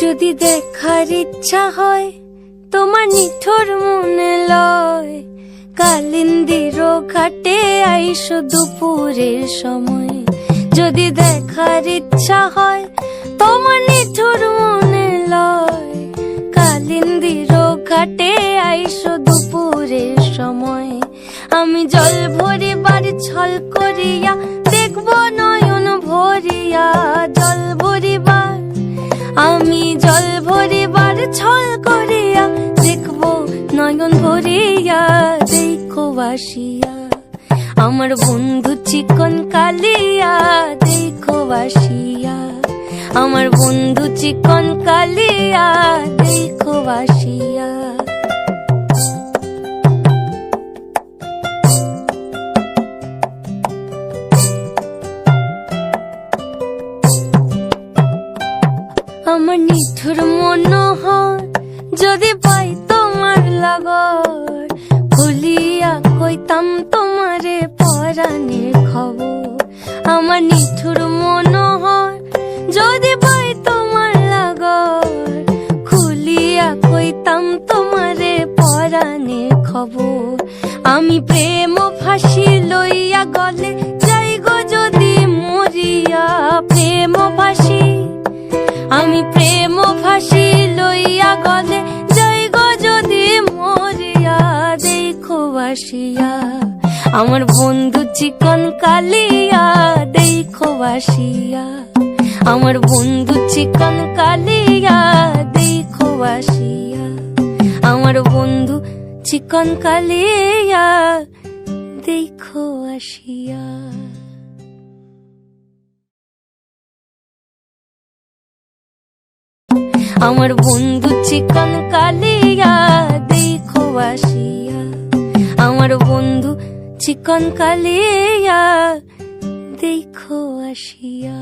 যদি দেখার ইচ্ছা হয় তোমার নিঠুর মনে লয়, কালিন্দির ঘাটে আইসো দুপুরের সময়। যদি দেখার ইচ্ছা হয় তোমার নিঠুর মনে লয়, কালিন্দির ঘাটে আইসো দুপুরের সময়। আমি জল ভরিবার ছল করিয়া দেখব নয়ন ভরিয়া, জল ভরিবার আমি জল ভরিবার ছল করিয়া দেখব নয়ন ভরিয়া। দেখো বাসিয়া আমার বন্ধু চিকন কালিয়া, দেখো বাসিয়া আমার বন্ধু চিকন কালিয়া, দেখো বাসিয়া। আমার নিঠুর মনোহর যদি পাই তোমার লাগর, খুলিয়া কইতাম তোমারে পরাণের খবর। আমার নিঠুর মনোহর যদি পাই তোমার লাগর, খুলিয়া কইতাম তোমারে পরাণের খবর। আমি প্রেম ফাঁসি লইয়া গলে যাই গো যদি মরিয়া, প্রেম ফাঁসি আমি প্রেম ফাঁসি লইয়া গলে যাই গো যদি মরিয়া। দেখো বাসিয়া আমার বন্ধু চিকন কালিয়া, দেখো বাসিয়া আমার বন্ধু চিকন কালিয়া, দেখো বাসিয়া আমার বন্ধু চিকন কালিয়া, দেখো আসিয়া। আমার বন্ধু চিকন কালিয়া, দেখো বাসিয়া আমার বন্ধু চিকন কালিয়া, দেখো আসিয়া।